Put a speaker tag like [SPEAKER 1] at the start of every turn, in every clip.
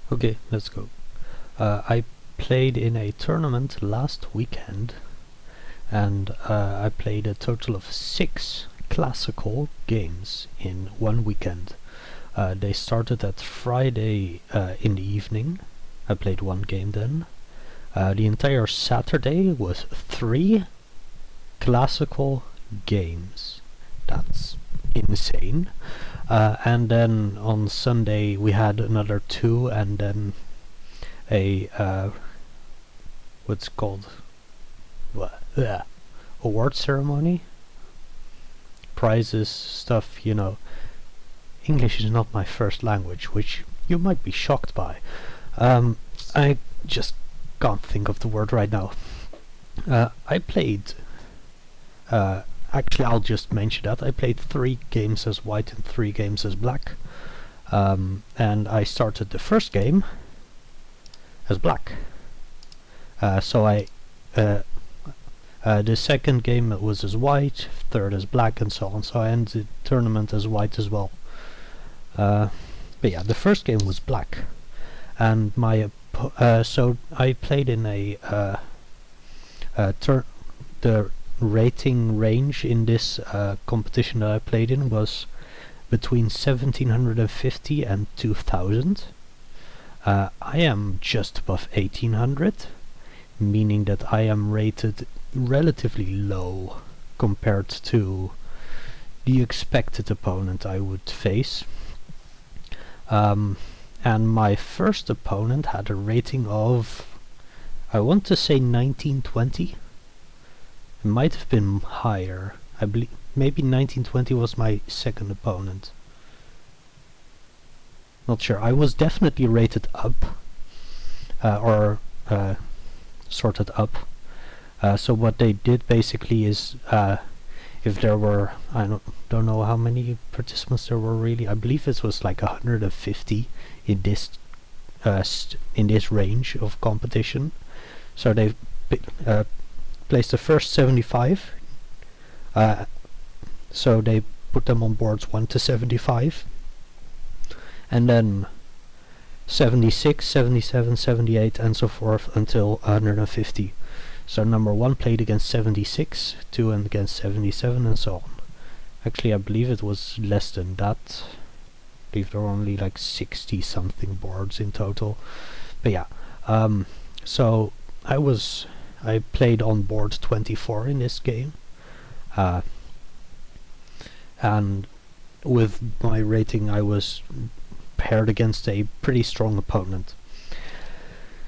[SPEAKER 1] Okay, let's go. I played in a tournament last weekend, and I played a total of 6 classical games in one weekend. They started at Friday in the evening. I played one game then. The entire Saturday was 3 classical games. That's insane. And then on Sunday we had another 2, and then a what's it called, award ceremony, prizes, stuff. English is not my first language, which you might be shocked by. I just can't think of the word right now. I played actually, I'll just mention that I played 3 games as white and 3 games as black, and I started the first game as black. The second game was as white, third as black, and so on. So I ended the tournament as white as well. But yeah, the first game was black, and so I played in the rating range in this competition that I played in was between 1750 and 2000. I am just above 1800, meaning that I am rated relatively low compared to the expected opponent I would face. And my first opponent had a rating of, I want to say 1920. It might have been higher. I believe maybe 1920 was my second opponent. Not sure. I was definitely rated up, or sorted up. So what they did basically is, if there were, I don't know how many participants there were really. I believe it was like 150 in this range of competition. So they placed the first 75. So they put them on boards 1 to 75. And then 76, 77, 78, and so forth until 150. So number 1 played against 76, 2 and against 77, and so on. Actually, I believe it was less than that. I believe there were only like 60 something boards in total. But yeah, so I played on board 24 in this game. And with my rating, I was paired against a pretty strong opponent.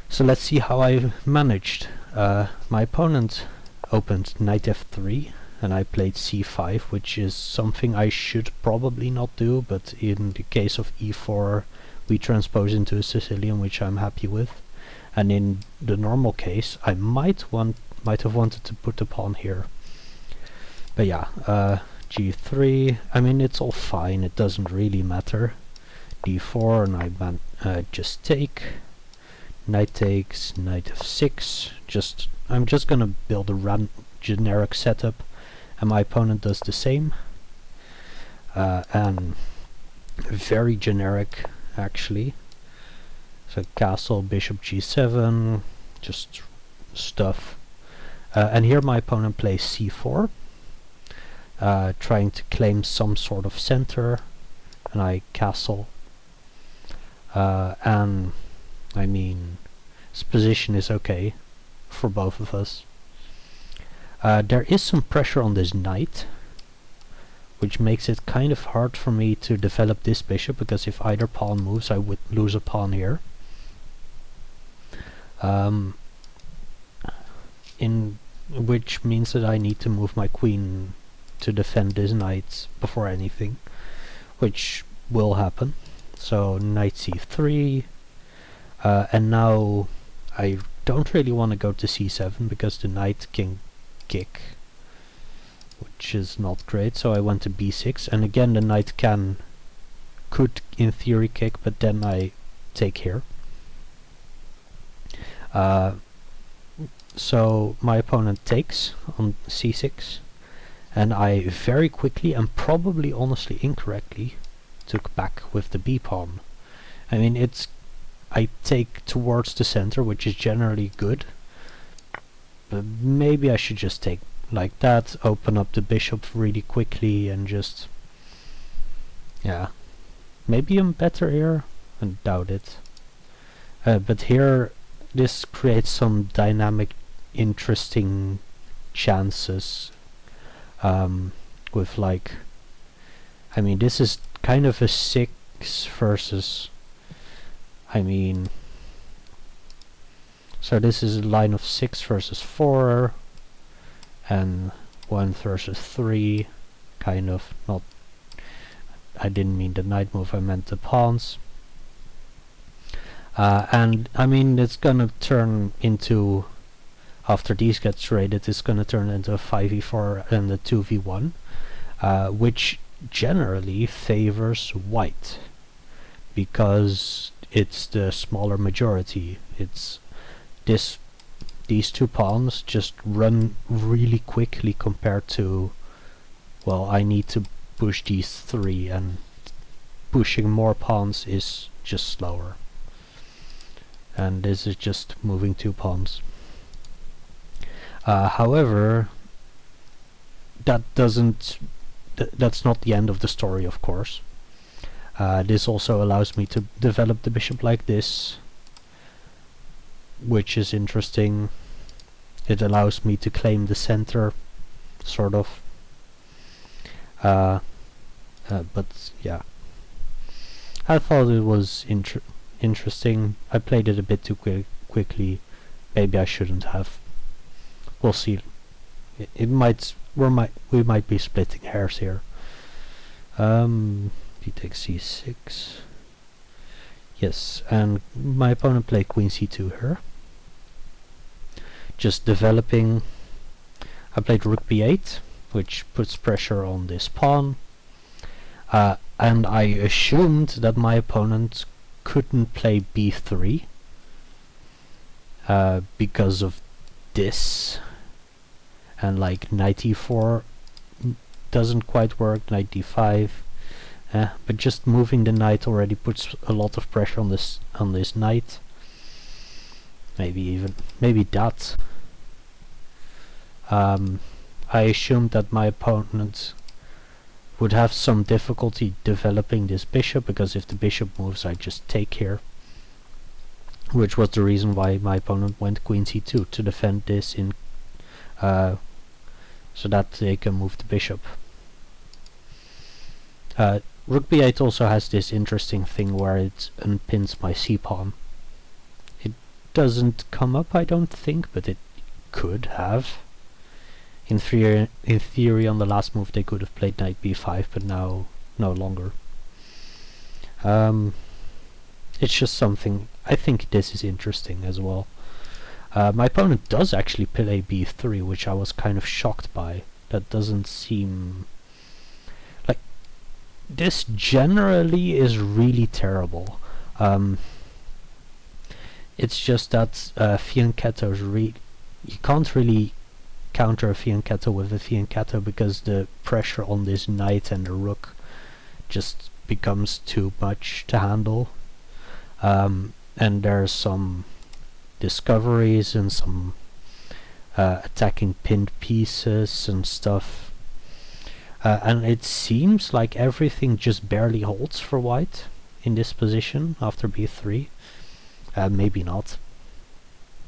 [SPEAKER 1] So let's see how I managed. My opponent opened knight f3 and I played c5, which is something I should probably not do, but in the case of e4 we transpose into a Sicilian, which I'm happy with. And in the normal case I might have wanted to put the pawn here. But yeah, g3, I mean, it's all fine, it doesn't really matter. d4, and I just take. Knight takes, knight f6. I'm just gonna build a generic setup, and my opponent does the same. And very generic, actually. So castle, bishop g7, just stuff. And here my opponent plays c4, trying to claim some sort of center, and I castle. And I mean, this position is okay for both of us. There is some pressure on this knight, which makes it kind of hard for me to develop this bishop, because if either pawn moves I would lose a pawn here. Which means that I need to move my queen to defend this knight before anything, which will happen. So knight c3, and now I don't really want to go to c7 because the knight can kick, which is not great. So I went to b6, and again the knight could in theory kick, but then I take here. So my opponent takes on c6, and I very quickly, and probably honestly incorrectly, took back with the b pawn. I mean, it's I take towards the center, which is generally good. But maybe I should just take like that, open up the bishop really quickly, and just... yeah. Maybe I'm better here? I doubt it. But here, this creates some dynamic, interesting chances. With like... I mean, this is kind of a 6 versus... I mean... so this is a line of 6 versus 4, and 1 versus 3, kind of. Not... I didn't mean the knight move, I meant the pawns. And I mean, it's gonna turn into... after these get traded, it's gonna turn into a 5v4 and a 2v1, which generally favors white, because it's the smaller majority. It's these two pawns just run really quickly compared to, well, I need to push these 3, and pushing more pawns is just slower. And this is just moving 2 pawns. However, that doesn't... that's not the end of the story, of course. This also allows me to develop the bishop like this, which is interesting. It allows me to claim the center, sort of. But yeah, I thought it was interesting. I played it a bit too quickly. Maybe I shouldn't have. We'll see. We might be splitting hairs here. He takes c6. Yes, and my opponent played queen c2 here. Just developing. I played rook b8, which puts pressure on this pawn. And I assumed that my opponent couldn't play b3 because of this. And like knight e4 doesn't quite work, knight d5. But just moving the knight already puts a lot of pressure on this knight. Maybe that. I assumed that my opponent would have some difficulty developing this bishop, because if the bishop moves, I just take here. Which was the reason why my opponent went queen c2, to defend this in so that they can move the bishop. Rook b8 also has this interesting thing where it unpins my c-pawn. It doesn't come up, I don't think, but it could have. In theory, on the last move they could have played knight b5, but now no longer. It's just something. I think this is interesting as well. My opponent does actually play b3, which I was kind of shocked by. That doesn't seem... like... this generally is really terrible. It's just that fianchetto is you can't really counter a fianchetto with a fianchetto, because the pressure on this knight and the rook just becomes too much to handle. And there's some discoveries and some attacking pinned pieces and stuff. And it seems like everything just barely holds for white in this position after b3. Maybe not.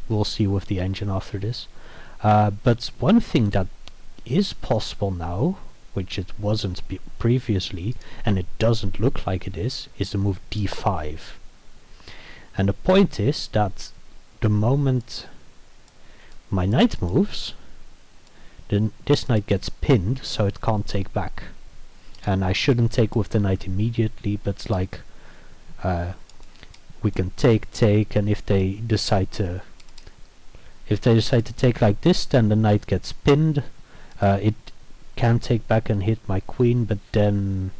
[SPEAKER 1] We'll see with the engine after this. But one thing that is possible now, which it wasn't previously, and it doesn't look like it is the move d5. And the point is that the moment my knight moves, then this knight gets pinned, so it can't take back. And I shouldn't take with the knight immediately, but like we can take, and if they decide to take like this, then the knight gets pinned. It can take back and hit my queen, but then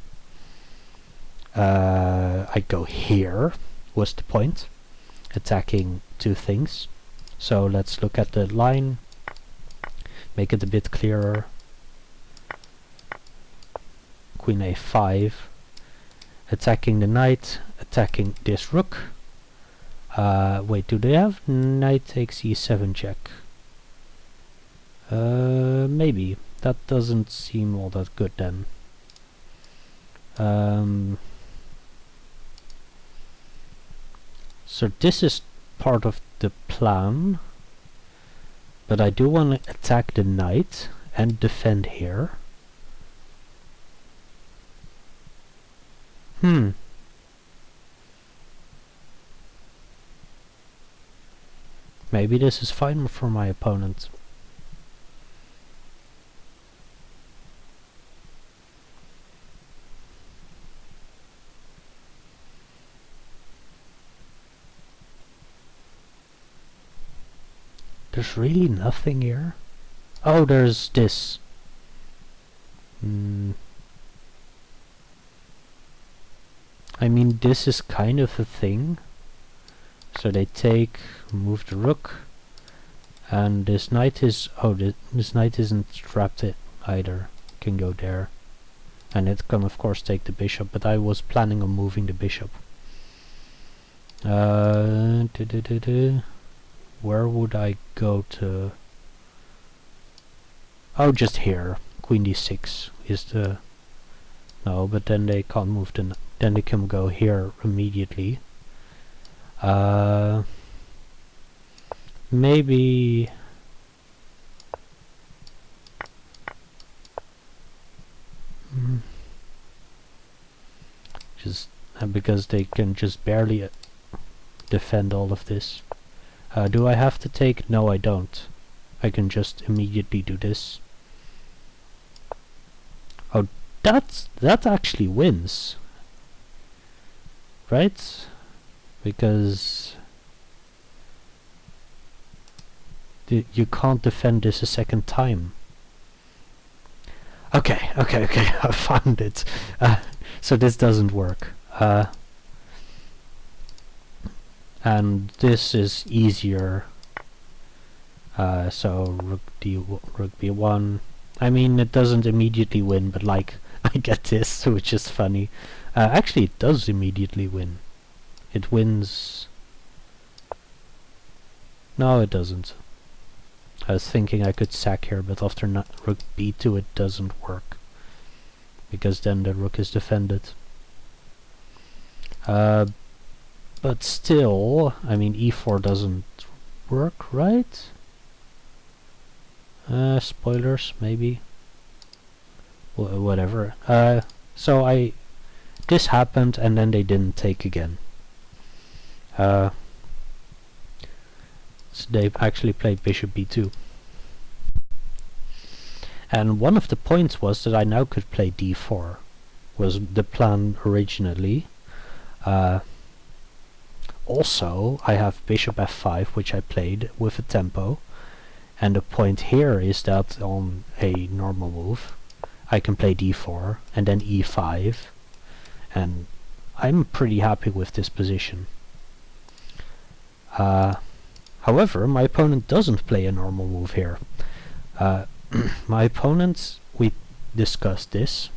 [SPEAKER 1] I go here, was the point, attacking 2 things. So let's look at the line, make it a bit clearer. Queen a5, attacking the knight, attacking this rook, Wait, do they have knight takes e7 check? Maybe. That doesn't seem all that good then. So this is part of the plan, but I do want to attack the knight and defend here. Maybe this is fine for my opponent. There's really nothing here. Oh, there's this. I mean, this is kind of a thing. So they take, move the rook, and this knight is, oh, this knight isn't trapped either. Can go there. And it can of course take the bishop, but I was planning on moving the bishop. Where would I go to? Oh, just here. Queen d6 is the... No, but then they can't move the... Then they can go here immediately. Maybe... Just because they can just barely defend all of this. Do I have to take? No, I don't. I can just immediately do this. Oh, that actually wins, right? Because you can't defend this a second time. Okay, I found it. So this doesn't work. And this is easier. So rook b1. I mean, it doesn't immediately win, but like I get this, which is funny. Actually, it does immediately win. It wins. No, it doesn't. I was thinking I could sack here, but after rook b2 it doesn't work, because then the rook is defended. But still, I mean, e4 doesn't work, right? Spoilers, maybe. Whatever. So this happened, and then they didn't take again. So they actually played bishop b2. And one of the points was that I now could play d4. Was the plan originally. Also, I have bishop f5, which I played with a tempo. And the point here is that on a normal move, I can play d4 and then e5. And I'm pretty happy with this position. However, my opponent doesn't play a normal move here. My opponent, we discussed this.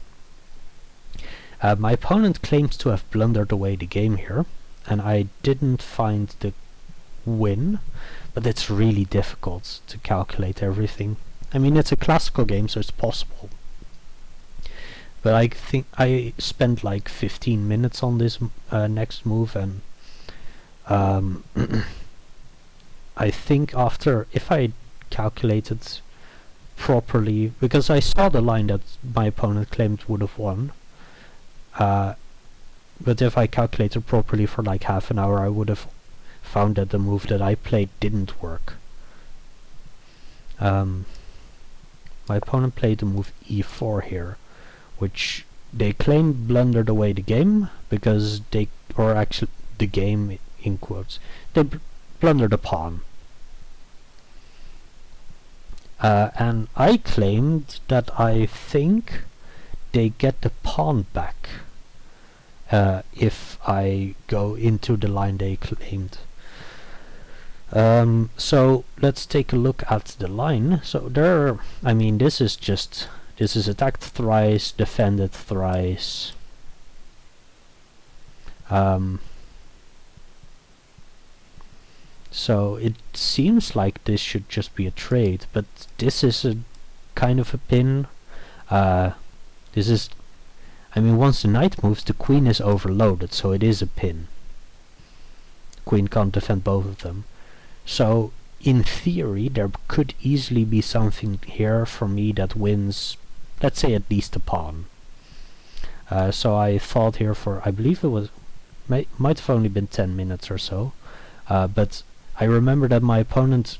[SPEAKER 1] My opponent claims to have blundered away the game here, and I didn't find the win, but it's really difficult to calculate everything. I mean, it's a classical game, so it's possible. But I think I spent like 15 minutes on this next move, and I think after, if I calculated properly, because I saw the line that my opponent claimed would have won, but if I calculated properly for like half an hour, I would have found that the move that I played didn't work. My opponent played the move e4 here, which they claim blundered away the game, because they, or actually the game in quotes, they blundered a pawn. And I claimed that I think they get the pawn back if I go into the line they claimed. So let's take a look at the line. So there, I mean, this is attacked thrice, defended thrice. So it seems like this should just be a trade, but this is a kind of a pin. This is, I mean, once the knight moves, the queen is overloaded, so it is a pin. Queen can't defend both of them. So in theory, there could easily be something here for me that wins, let's say, at least a pawn. So I fought here for, I believe it was, might have only been 10 minutes or so, but I remember that my opponent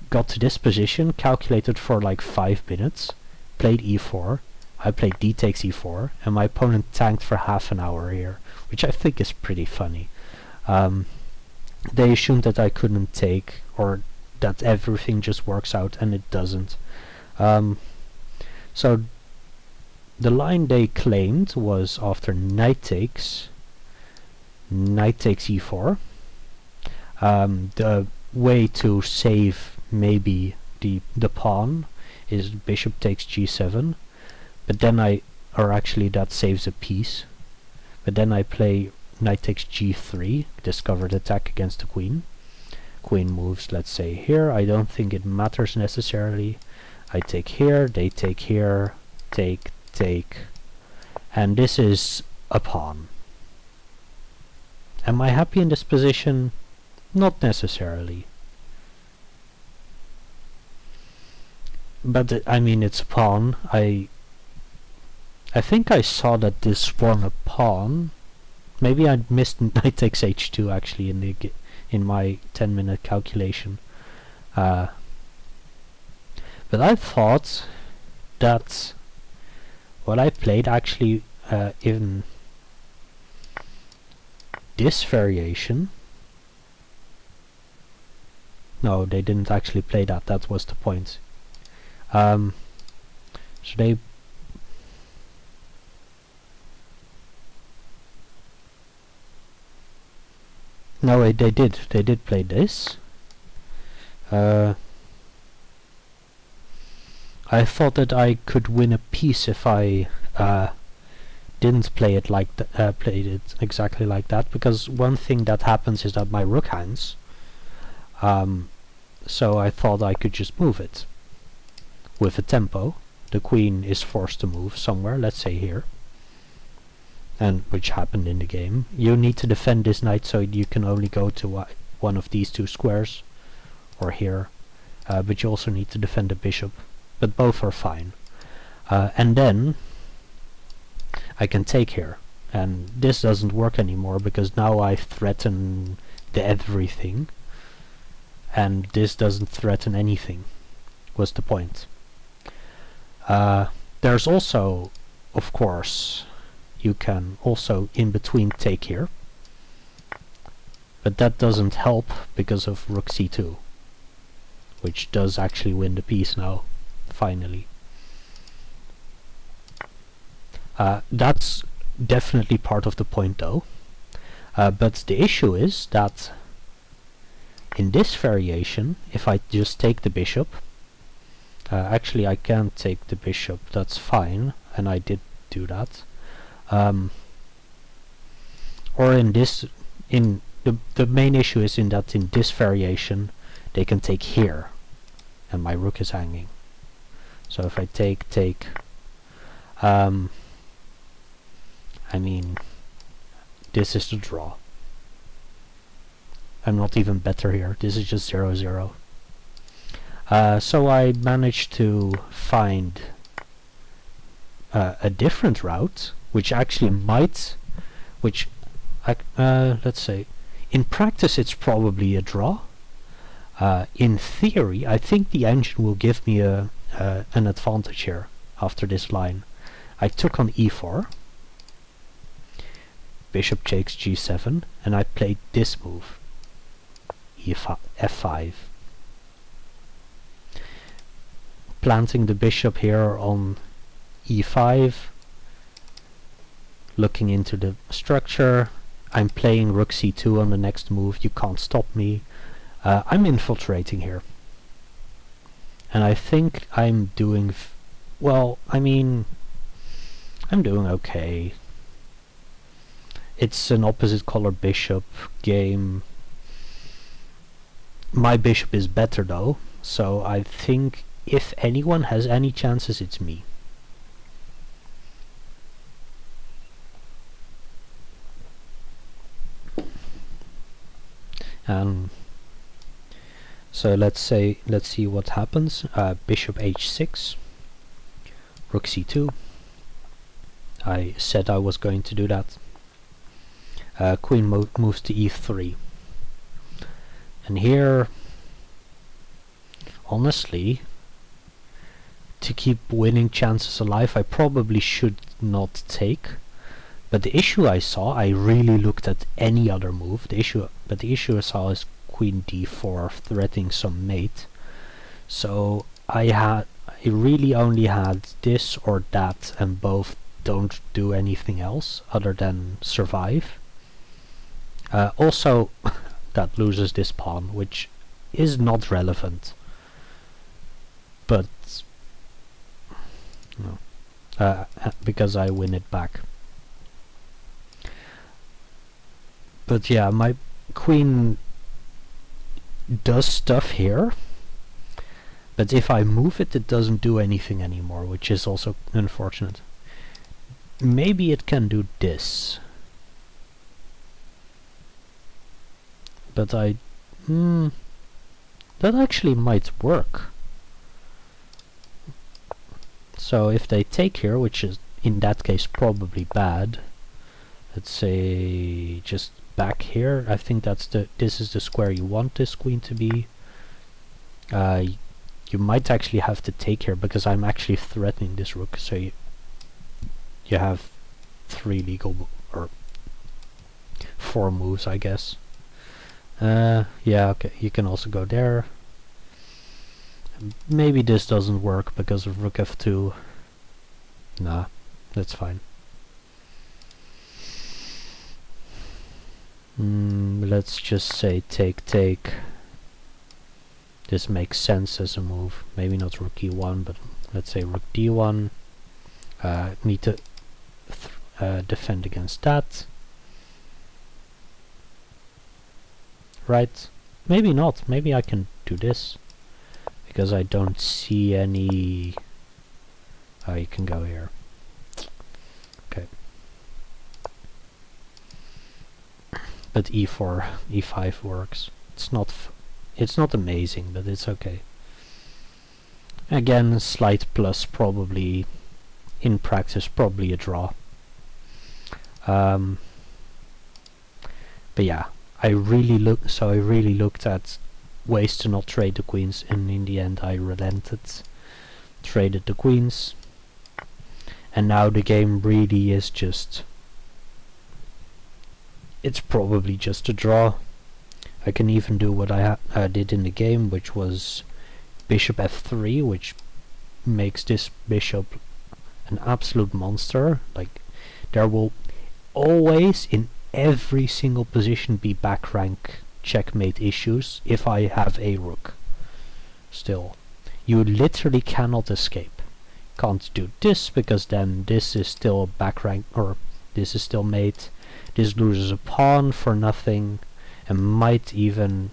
[SPEAKER 1] got to this position, calculated for like 5 minutes, played e4, I played d takes e4, and my opponent tanked for half an hour here, which I think is pretty funny. They assumed that I couldn't take, or that everything just works out, and it doesn't. So the line they claimed was after knight takes e4. The way to save maybe the pawn is bishop takes g7, but then actually that saves a piece, but then I play knight takes g3, discovered attack against the queen. Queen moves, let's say, here. I don't think it matters necessarily. I take here, they take here, take, and this is a pawn. Am I happy in this position? Not necessarily. But I mean, it's a pawn. I think I saw that this won a pawn. Maybe I missed knight takes h2 actually in my 10-minute calculation. But I thought that what I played actually in this variation. No, they didn't actually play that. That was the point. So they. No, they did. They did play this. I thought that I could win a piece if I didn't play it like played it exactly like that, because one thing that happens is that my rook hangs. So I thought I could just move it with a tempo. The queen is forced to move somewhere, let's say here, and which happened in the game. You need to defend this knight, so you can only go to one of these two squares, or here, but you also need to defend the bishop, but both are fine. And then I can take here, and this doesn't work anymore because now I threaten the everything, and this doesn't threaten anything, was the point. There's also, of course, you can also in between take here, but that doesn't help because of rook c2, which does actually win the piece now, finally. That's definitely part of the point though, but the issue is that in this variation, if I just take the bishop, actually I can't take the bishop, that's fine, and I did do that. Or in this, the main issue is in that in this variation they can take here, and my rook is hanging. So if I take, I mean, this is the draw. I'm not even better here. This is just 0-0. So I managed to find a different route, which actually might, let's say, in practice it's probably a draw. In theory, I think the engine will give me an advantage here after this line. I took on e4, bishop takes g7, and I played this move, f5. Planting the bishop here on e5, looking into the structure. I'm playing rook c2 on the next move, you can't stop me. I'm infiltrating here. And I think I'm doing well, I mean, I'm doing okay. It's an opposite color bishop game. My bishop is better though, so I think if anyone has any chances, it's me. So let's see what happens. Bishop h6, rook c2. I said I was going to do that. Queen moves to e3. And here, honestly, to keep winning chances alive, I probably should not take. But the issue I saw, I really looked at any other move. The issue I saw is queen d4, threatening some mate. So I really only had this or that, and both don't do anything else other than survive. Also, that loses this pawn, which is not relevant, but no, because I win it back. But yeah, my queen does stuff here, but if I move it, it doesn't do anything anymore, which is also unfortunate. Maybe it can do this, but that actually might work. So if they take here, which is in that case probably bad, let's say just back here. I think this is the square you want this queen to be. You might actually have to take here because I'm actually threatening this rook. So you have 3 legal or 4 moves, I guess. Yeah, okay. You can also go there. Maybe this doesn't work because of rook f2. Nah, that's fine. Let's just say take. This makes sense as a move. Maybe not rook e1, but let's say rook d1. Need to defend against that. Right? Maybe not. Maybe I can do this. Because I don't see any... Oh, you can go here. Okay. But e4, e5 works. It's not amazing, but it's okay. Again, slight plus, probably in practice, probably a draw. But yeah, I really looked at ways to not trade the queens, and in the end I relented, traded the queens, and now the game really is just... It's probably just a draw. I can even do what I did in the game, which was bishop f3, which makes this bishop an absolute monster. Like, there will always, in every single position, be back rank checkmate issues if I have a rook. Still, you literally cannot escape. Can't do this because then this is still back rank, or this is still mate. This loses a pawn for nothing, and might even,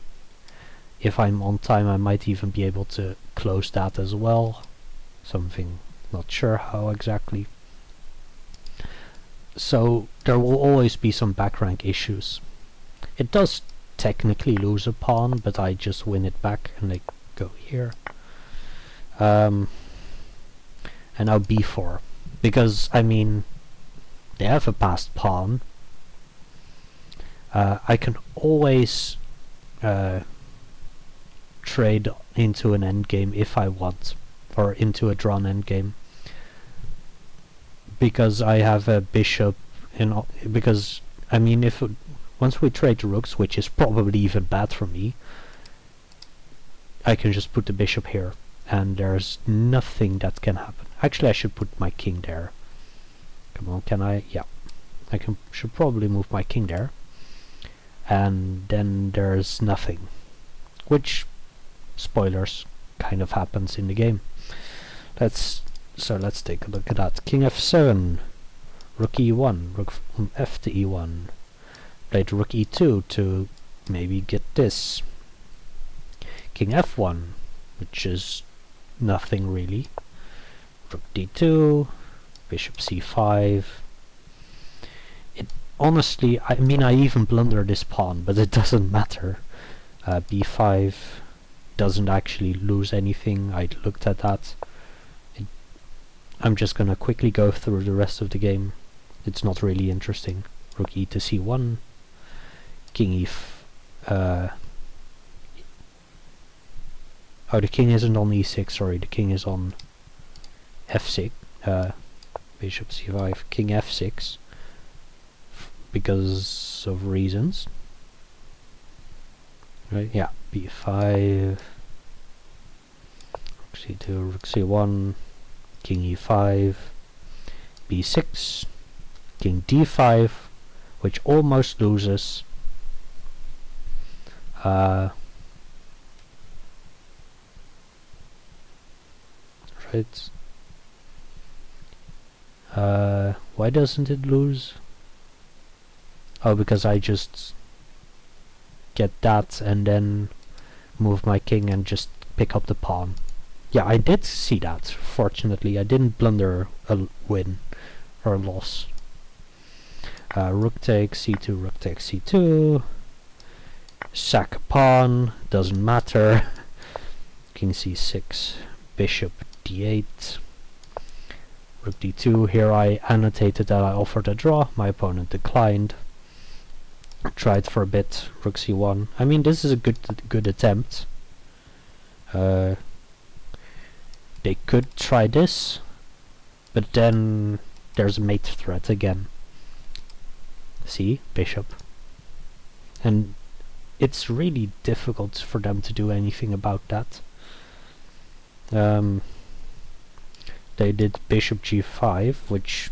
[SPEAKER 1] if I'm on time, I might even be able to close that as well. Something, not sure how exactly. So there will always be some back rank issues. It does technically lose a pawn, but I just win it back and they go here. And now b4, because I mean they have a passed pawn. I can always trade into an endgame if I want, or into a drawn endgame, because I have a bishop in. Because I mean, once we trade the rooks, which is probably even bad for me, I can just put the bishop here, and there's nothing that can happen. Actually, I should put my king there. Come on, can I? Yeah, should probably move my king there. And then there's nothing, which, spoilers, kind of happens in the game. Let's take a look at that. King f7, rook e1, rook f to e1, played rook e2 to maybe get this. king f1, which is nothing really. Rook d2, bishop c5. Honestly, I mean, I even blunder this pawn, but it doesn't matter. b5 doesn't actually lose anything. I looked at that. I'm just gonna quickly go through the rest of the game. It's not really interesting. Rook e to c1, king oh, the king isn't on e6, sorry, the king is on f6. Bishop c5, king f6, because of reasons. Right, yeah, b5, rook c2, rook c1, king e5, b6, king d5, which almost loses. Right. Why doesn't it lose? Oh, because I just get that and then move my king and just pick up the pawn. Yeah, I did see that. Fortunately, I didn't blunder a win or a loss. Rook takes c2, rook takes c2. Sack a pawn, doesn't matter. King c6, bishop d8. Rook d2, here I annotated that I offered a draw, my opponent declined. Tried for a bit, rook c1. I mean, this is a good attempt. They could try this, but then there's a mate threat again. See, bishop. And it's really difficult for them to do anything about that. They did bishop g5, which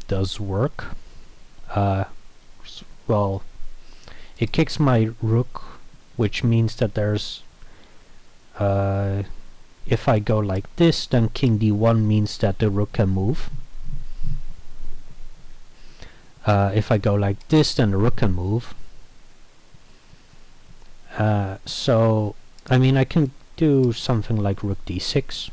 [SPEAKER 1] does work. Well, it kicks my rook, which means that there's if I go like this, then king d1 means that the rook can move. If I go like this, then the rook can move. So, I mean, I can do something like rook d6.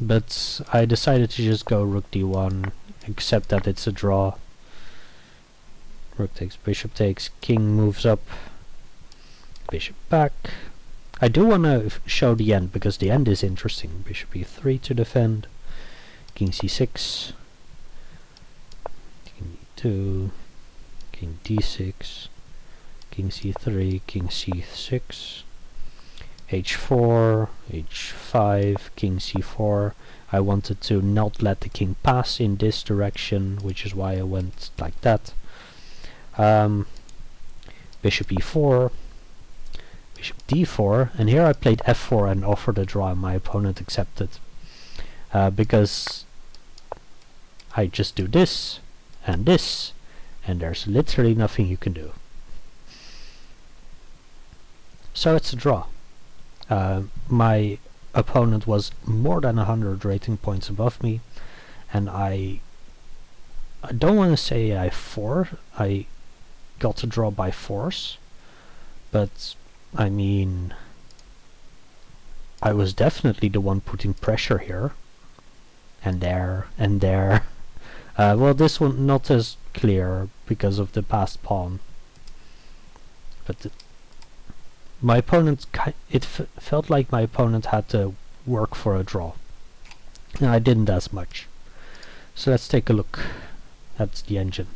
[SPEAKER 1] But I decided to just go rook d1, except that it's a draw. Rook takes, bishop takes, king moves up, bishop back. I do want to show the end, because the end is interesting. Bishop e3 to defend, king c6, king e2, king d6, king c3, king c6, h4, h5, king c4. I wanted to not let the king pass in this direction, which is why I went like that. Bishop e4, bishop d4, and here I played f4 and offered a draw, and my opponent accepted. Because I just do this, and there's literally nothing you can do. So it's a draw. My opponent was more than 100 rating points above me, and I don't want to say I got a draw by force, but I mean, I was definitely the one putting pressure here, and there, and there. Well, this one not as clear because of the passed pawn, but my opponent, it felt like my opponent had to work for a draw, and I didn't as much. So let's take a look at the engine.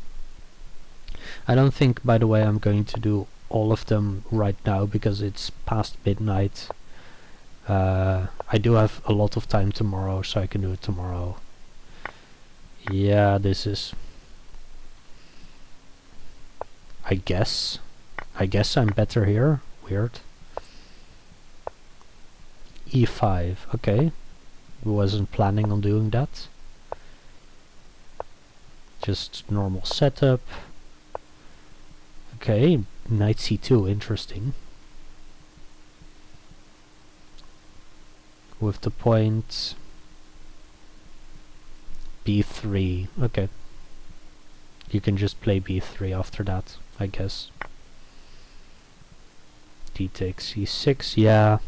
[SPEAKER 1] I don't think, by the way, I'm going to do all of them right now because it's past midnight. I do have a lot of time tomorrow, so I can do it tomorrow. Yeah, this is... I guess I'm better here. Weird. e5, okay. Wasn't planning on doing that. Just normal setup. Okay, knight c2, interesting. With the point b3, okay. you can just play b3 after that, I guess. D takes c6, yeah.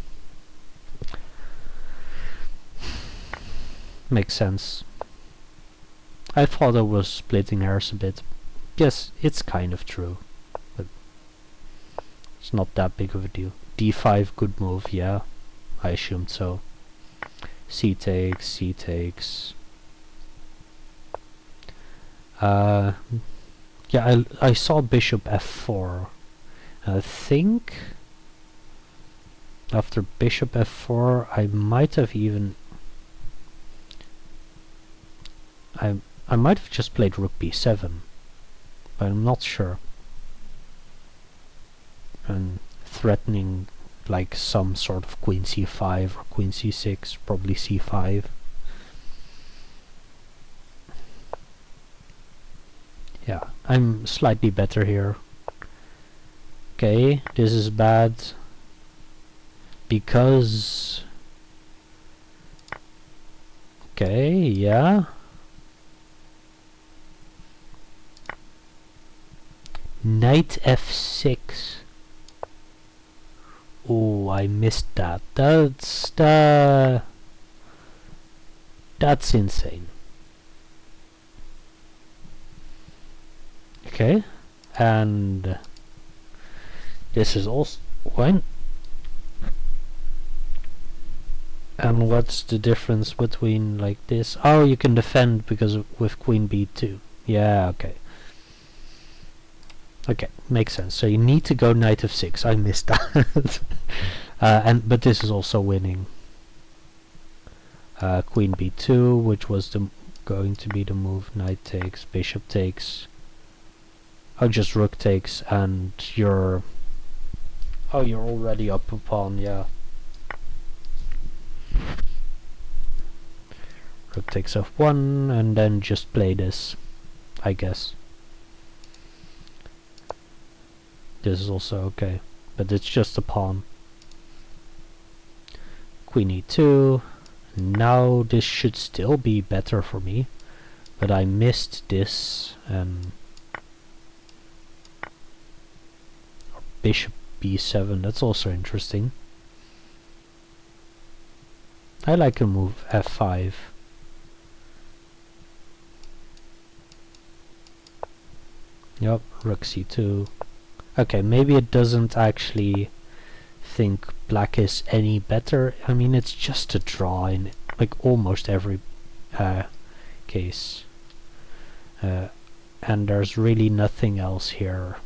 [SPEAKER 1] Makes sense. I thought I was splitting hairs a bit. Yes, it's kind of true, but it's not that big of a deal. d5, good move, yeah. I assumed so. C takes, C takes. Yeah, I saw bishop f4. I think after bishop f4 I might have even I might have just played rook b7, but I'm not sure. And threatening like some sort of queen c5 or queen c6, probably c5. Yeah, I'm slightly better here. Okay, this is bad because... Okay, yeah. Knight f6. Oh, I missed that. That's insane. Okay, and this is also when. And what's the difference between like this? Oh, you can defend because with queen b2. Yeah, okay. Okay, makes sense. So you need to go knight f6. I missed that. But this is also winning. Queen b2, which was going to be the move. Knight takes, bishop takes. Oh, just rook takes, and you're... Oh, you're already up a pawn, yeah. Rook takes f1, and then just play this, I guess. This is also okay, but it's just a pawn. Queen e2. Now this should still be better for me, but I missed this, and... Bishop b7, that's also interesting. I like a move f5. Yep, rook c2. Okay, maybe it doesn't actually think black is any better. I mean, it's just a draw in like almost every case. And there's really nothing else here.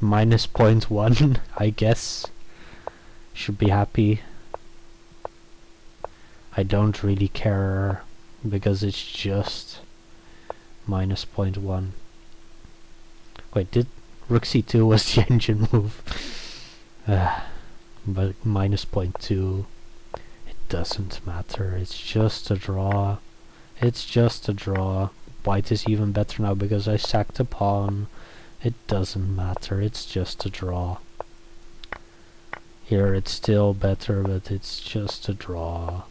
[SPEAKER 1] Minus 0.1, I guess. Should be happy. I don't really care because it's just minus 0.1. Wait, did rook c2 was the engine move? But minus 0.2. It doesn't matter. It's just a draw. It's just a draw. White is even better now because I sacked a pawn. It doesn't matter, it's just a draw. Here it's still better, but it's just a draw.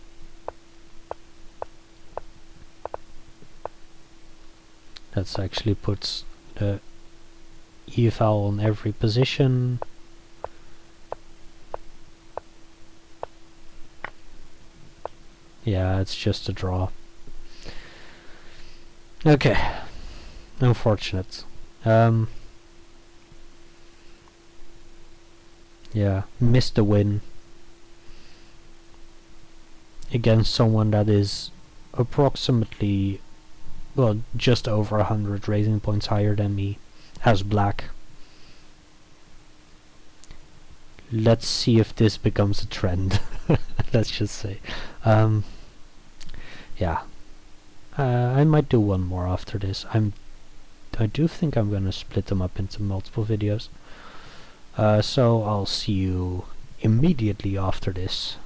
[SPEAKER 1] That actually puts the e-file on every position. Yeah, it's just a draw. Okay, unfortunate. Yeah, missed the win against someone that is approximately, well, just over 100 rating points higher than me as black. Let's see if this becomes a trend. Let's just say. Yeah, I might do one more after this. I do think I'm gonna split them up into multiple videos. So I'll see you immediately after this.